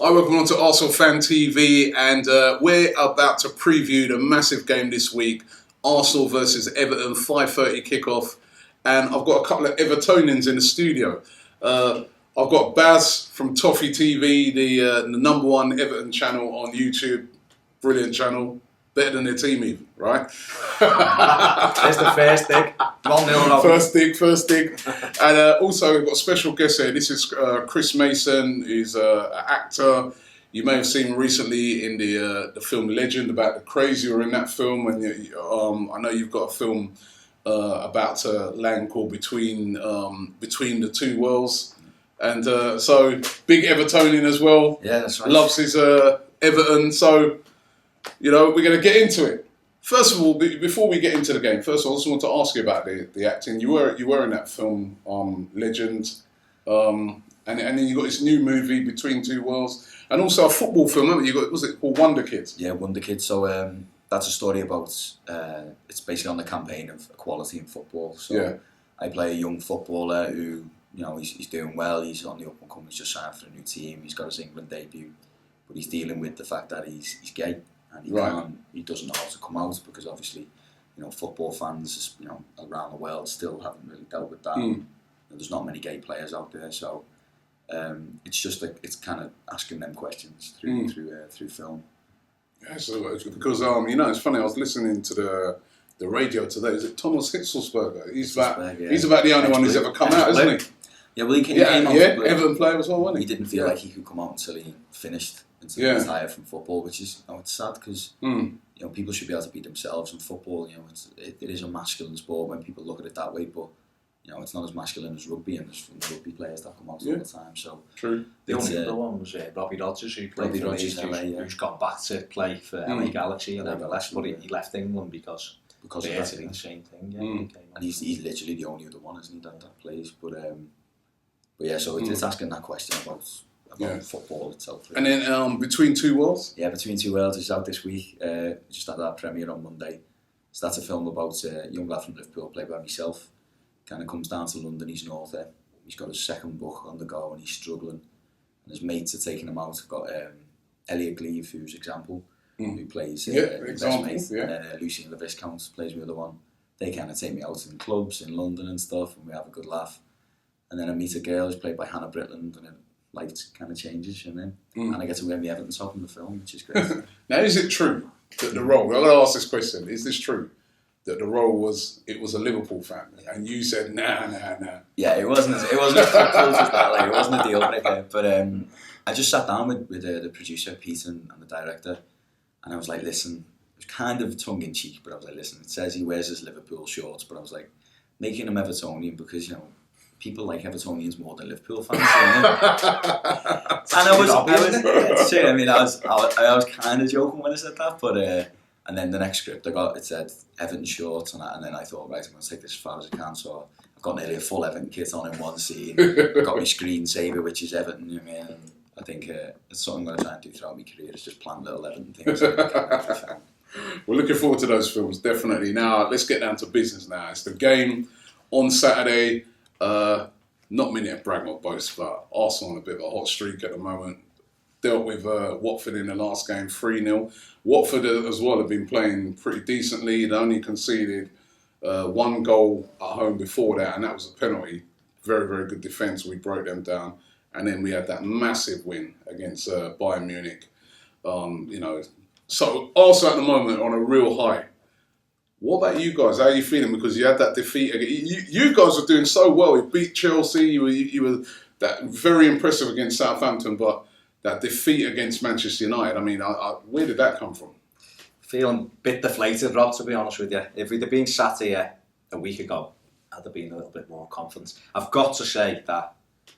Hi, welcome on to Arsenal Fan TV, and we're about to preview the massive game this week, Arsenal versus Everton, 5:30 kickoff, and I've got a couple of Evertonians in the studio. I've got Baz from ToffeeTV, the number one Everton channel on YouTube, brilliant channel, better than their team even, right? There's the first dig. 1-0. First dig. And also we've got a special guest here. This is Chris Mason, who's an actor. You may have seen him recently in the film Legend, about the crazy who were in that film. And I know you've got a film about to land called Between the Two Worlds. And so, big Evertonian as well. Yeah, that's right. Loves his Everton. So, we're going to get into it. First of all, before we get into the game, first of all, I just want to ask you about the acting. You were in that film, Legend, and then you got this new movie, Between Two Worlds, and also a football film, haven't you? Was it called Wonder Kids? Yeah, Wonder Kids. So that's a story about, it's basically on the campaign of equality in football. So yeah. I play a young footballer who, he's doing well, he's on the up and coming, he's just signed for a new team, he's got his England debut, but he's dealing with the fact that he's gay. And he doesn't know how to come out because obviously, football fans, around the world still haven't really dealt with that. And there's not many gay players out there, so it's just like it's kind of asking them questions through film. Yeah, so because it's funny. I was listening to the radio today. Is it Thomas Hitzelsberger? He's about the only one who's ever come out, isn't he? Yeah, well, he came out. Everton player as well, wasn't he? He didn't feel like he could come out until he finished. Until he retired from football, which is it's sad because people should be able to be themselves in football. It is a masculine sport when people look at it that way, but it's not as masculine as rugby, and there's rugby players that come out all the time. So true. The only other one was Robbie Rogers, who played for Leeds, who's got back to play for LA Galaxy and MLS, but he left England because of the same thing. And he's literally the only other one, isn't he, that plays? But yeah, so it's asking that question about football itself. Really. And then Between Two Worlds? Yeah, Between Two Worlds is out this week. Just had our premiere on Monday. So that's a film about a young lad from Liverpool, played by myself. Kind of comes down to London, he's an author. He's got his second book on the go and he's struggling. And his mates are taking him out. I've got Elliot Gleave, who's Example, who plays Example, best mate. And then Lucien Le Viscount plays the other one. They kind of take me out in clubs in London and stuff, and we have a good laugh. And then I meet a girl who's played by Hannah Britland, and life kind of changes, and I get to wear the Everton top in the film, which is great. Now, is it true that the role? I'm going to ask this question: is this true that the role was a Liverpool fan, and you said nah? Yeah, it wasn't as close as that. Like, it wasn't a deal breaker. But I just sat down with the producer Pete and the director, and I was like, listen, it was kind of tongue in cheek, but I was like, listen, it says he wears his Liverpool shorts, but I was like, making him Evertonian because people like Evertonians more than Liverpool fans. And I was kind of joking when I said that, but and then the next script it said Everton shorts, and then I thought, right, I'm going to take this as far as I can. So I've got nearly a full Everton kit on in one scene. I've got my screensaver, which is Everton. And I think it's something I'm going to try and do throughout my career. Is just plan little Everton things. We're looking forward to those films, definitely. Now let's get down to business. Now it's the game on Saturday. Not many at brag or boast, but Arsenal on a bit of a hot streak at the moment. Dealt with Watford in the last game 3-0. Watford as well have been playing pretty decently. They only conceded one goal at home before that, and that was a penalty. Very, very good defence. We broke them down. And then we had that massive win against Bayern Munich. So Arsenal at the moment on a real high. What about you guys? How are you feeling? Because you had that defeat. You guys were doing so well. You beat Chelsea. You were that very impressive against Southampton, but that defeat against Manchester United. I mean, where did that come from? Feeling a bit deflated, Rob, to be honest with you. If we'd have been sat here a week ago, I'd have been a little bit more confident. I've got to say that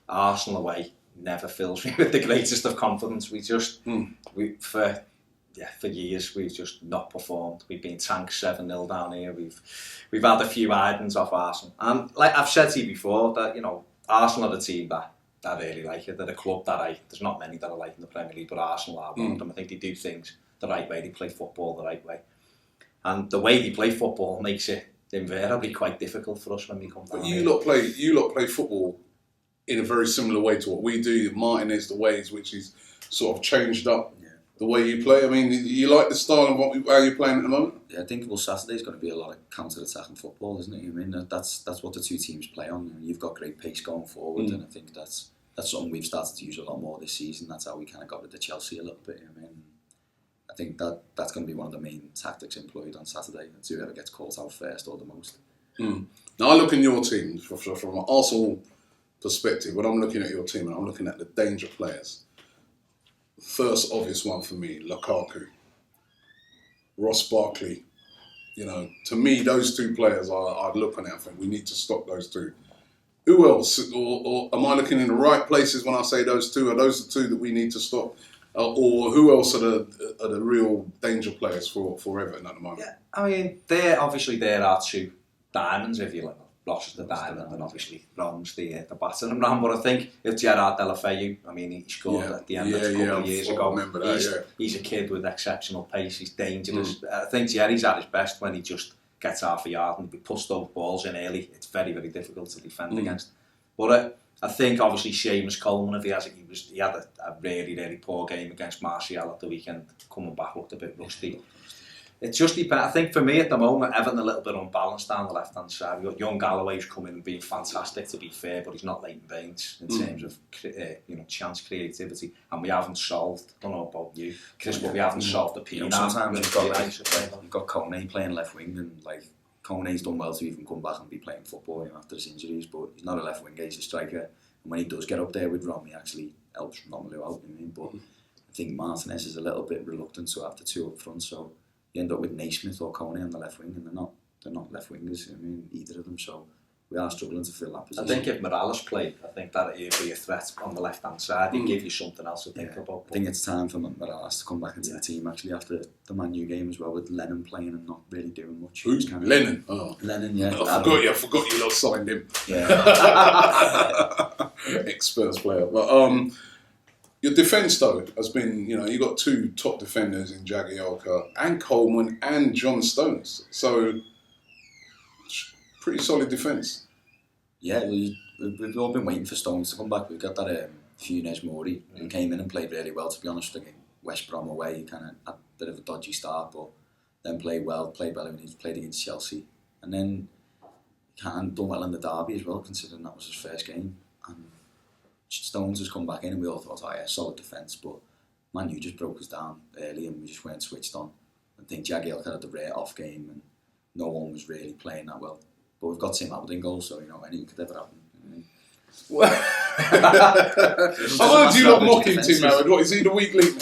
Arsenal away never fills me with the greatest of confidence. For years we've just not performed. We've been tanked 7-0 down here. We've had a few items off Arsenal. And like I've said to you before, that Arsenal are the team that I really like it. They're a club that there's not many that I like in the Premier League, but Arsenal are one of them. I think they do things the right way. They play football the right way. And the way they play football makes it invariably quite difficult for us when we come down. But you lot play football in a very similar way to what we do. Martinez, the ways which is sort of changed up the way you play? I mean, you like the style of how you're playing at the moment? Yeah, I think Saturday's going to be a lot of counter-attacking football, isn't it? I mean, that's what the two teams play on. You've got great pace going forward, and I think that's something we've started to use a lot more this season. That's how we kind of got rid of Chelsea a little bit. I mean, I think that's going to be one of the main tactics employed on Saturday, and whoever gets caught out first or the most. Now, I look in your team from an Arsenal perspective. When I'm looking at your team, and I'm looking at the danger players. First obvious one for me, Lukaku, Ross Barkley. You know, to me, those two players, I'd look on it and think we need to stop those two. Who else? Or am I looking in the right places when I say those two? Are those the two that we need to stop? Or who else are the real danger players for Everton at the moment? Yeah, I mean, there are two diamonds, if you like. Ross is the diamond, and obviously Ron's the battering ram. But I think if Gerard Deulofeu, I mean, he scored at the end of a couple of years ago. Remember that, he's a kid with exceptional pace. He's dangerous. I think Thierry's at his best when he just gets half a yard and he puts those balls in early. It's very, very difficult to defend against. But I think obviously Seamus Coleman, if he had a really, really poor game against Martial at the weekend, coming back looked a bit rusty. It's just I think for me at the moment, Everton a little bit unbalanced down the left hand side. You've got young Galloway who's come in and being fantastic, to be fair, but he's not Leighton Baines in terms of chance creativity, and we haven't solved. I don't know about you, Chris, but we haven't solved the P. Sometimes you've got Kone playing left wing, and like Kone's done well to even come back and be playing football after his injuries, but he's not a left winger, he's a striker, and when he does get up there with Rom, he actually helps Romelu out. But I think Martinez is a little bit reluctant to have the two up front, so you end up with Naismith or Kone on the left wing, and they're not left wingers. I mean, either of them. So we are struggling to fill that position. I think if Morales played, I think that would be a threat on the left hand side. He'd give you something else to think about. I think it's time for Morales to come back into the team actually after the Man U game as well, with Lennon playing and not really doing much. Who's Lennon? Oh, Lennon, yeah. I forgot you lot signed him. Yeah. Ex-Spurs player, but your defence, though, has been, you've got two top defenders in Jagielka and Coleman and John Stones. So, pretty solid defence. Yeah, we've all been waiting for Stones to come back. We've got that Funes Mori, who came in and played really well, to be honest. Again, West Brom away, he kind of had a bit of a dodgy start, but then played well when he played against Chelsea. And then done well in the derby as well, considering that was his first game. And Stones has come back in and we all thought, solid defence, but Man U just broke us down early and we just weren't switched on. I think Jagielka had the rare off game and no one was really playing that well. But we've got Tim Howard in goal, so anything could ever happen. I heard you not mocking Tim Howard. What, is he the weak link?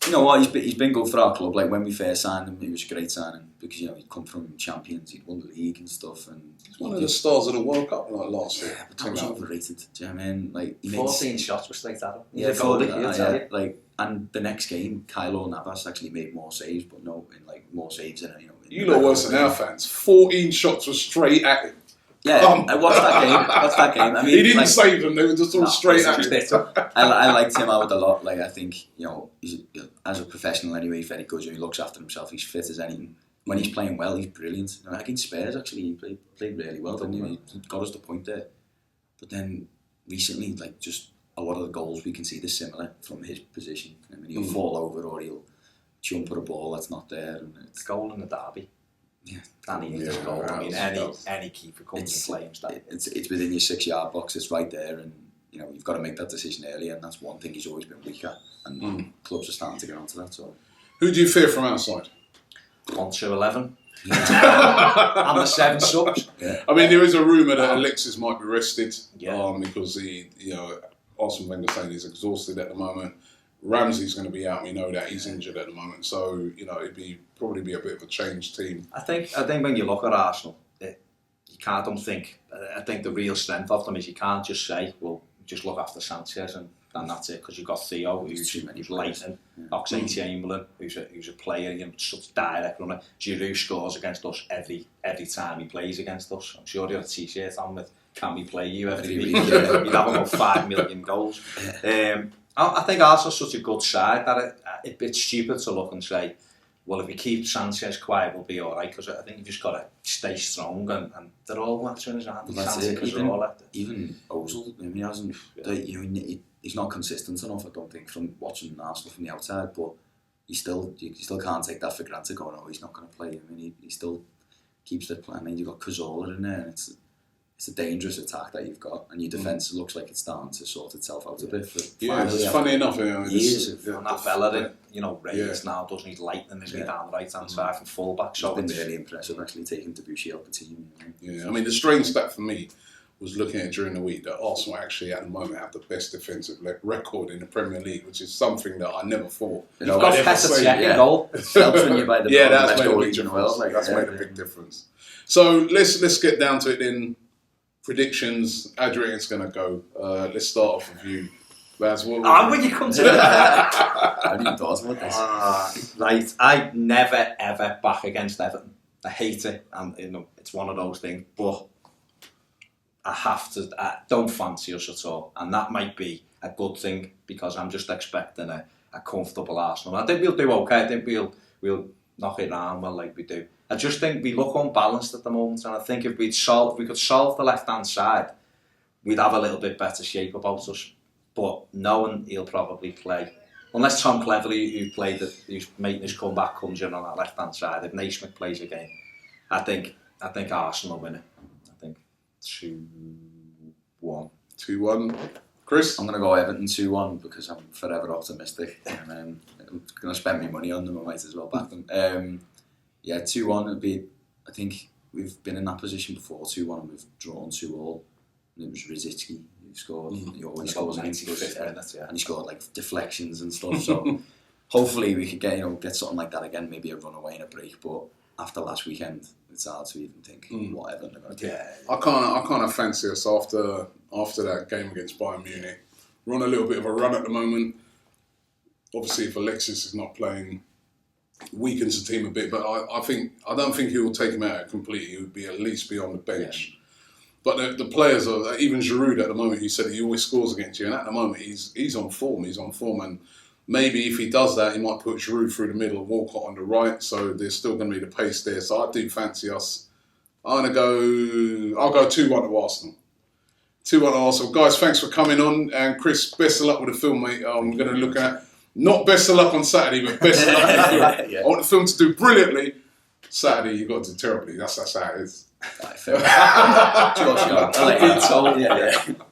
You know what, he's been good for our club. Like when we first signed him, he was a great signing because he'd come from Champions, he'd won the league and stuff, and he's one of the stars of the World Cup last year. Yeah, but that was overrated. Do you know what I mean? Like 14 shots were straight at him. And the next game, Kylo Navas actually made more saves, but more saves than You lot worse than our fans. 14 shots were straight at him. Yeah, I watched that game. I mean, he didn't save them; they were just all straight at him. I liked Tim Howard a lot. Like I think he's as a professional anyway, he's very good. He looks after himself. He's fit as anything. When he's playing well, he's brilliant. Against Spurs, actually, he played really well. Didn't he? He got us the point there. But then recently, just a lot of the goals we can see they're similar from his position. I mean, he'll fall over or he'll jump at a ball that's not there. And it's goal in the derby. Yeah, Danny needs a goal. I mean, any keeper comes and claims that. It's within your 6-yard box. It's right there, and you've got to make that decision early, and that's one thing he's always been weak at. And clubs are starting to get onto that. So, who do you fear from outside? 1 to 11. And the 7 subs. Yeah. I mean, there is a rumour that Alexis might be rested because Arsene Wenger saying he's exhausted at the moment. Ramsey's going to be out. We know that he's injured at the moment, so it'd probably be a bit of a changed team. I think when you look at Arsenal, I think the real strength of them is you can't just say, well, just look after Sanchez and that's it, because you've got Theo, who's lightning, Oxlade-Chamberlain, who's a player, such direct runner. Giroud scores against us every time he plays against us. I'm sure he had a t-shirt on with "Can we play you" every week? He'd have about 5 million goals. I think Arsenal's such a good side that it's stupid to look and say well, if we keep Sanchez quiet, we'll be all right. Because I think you've just got to stay strong, and they're all matching his hand. Even Ozil, I mean, he hasn't. He's not consistent enough, I don't think, from watching Arsenal from the outside. But you still can't take that for granted. Going, oh, he's not going to play. I mean, he still keeps it playing. I mean, you've got Cazorla in there, and it's a dangerous attack that you've got, and your defence looks like it's starting to sort itself out a bit. It's funny enough, years of that fella that Reyes now doesn't need lightning, isn't he, down the right hand side from full back. So it's been really impressive actually taking Debussy out the team. Yeah, I mean the strange stat for me was looking at during the week that Arsenal actually at the moment have the best defensive record in the Premier League, which is something that I never thought. You've got Petr goal. It helps when you buy the that's made a big difference. That's made a big difference. So let's get down to it then. Predictions. How do you reckon it's going to go? Let's start off with you, Laz. When you come to how do you thought about this? Right, I never ever back against Everton. I hate it, and it's one of those things. But I have to. I don't fancy us at all, and that might be a good thing because I'm just expecting a comfortable Arsenal. I think we'll do okay. I think we'll knock it around well like we do. I just think we look unbalanced at the moment, and I think if we could solve the left-hand side, we'd have a little bit better shape about us. But knowing he'll probably play, unless Tom Cleverley, who's making his comeback, comes in on that left-hand side, if Naismith plays again, I think Arsenal win it. I think 2-1. 2-1. Chris? I'm going to go Everton 2-1 because I'm forever optimistic. And I'm going to spend my money on them, I might as well back them. Yeah, 2-1 would be. I think we've been in that position before. 2-1, and we've drawn 2-2. And it was Rosicky who scored. He always scores against us, and he scored like deflections and stuff. So hopefully we could get something like that again. Maybe a run away and a break. But after last weekend, it's hard to even think what Everton are going to do. I kind of fancy us after that game against Bayern Munich. We're on a little bit of a run at the moment. Obviously, if Alexis is not playing, weakens the team a bit, but I don't think he will take him out completely. He would at least be on the bench. Yeah. But the players are, even Giroud at the moment, you said he always scores against you, and at the moment he's on form. He's on form, and maybe if he does that, he might put Giroud through the middle, Walcott on the right. So there's still going to be the pace there. So I do fancy us. I'll go 2-1 to Arsenal. 2-1 to Arsenal. Guys, thanks for coming on, and Chris, best of luck with the film, mate. I'm going to look at. Not best of luck on Saturday, but best of luck with the film. I want the film to do brilliantly. Saturday, you've got to do terribly. That's how it is. Fair. Josh, I like that.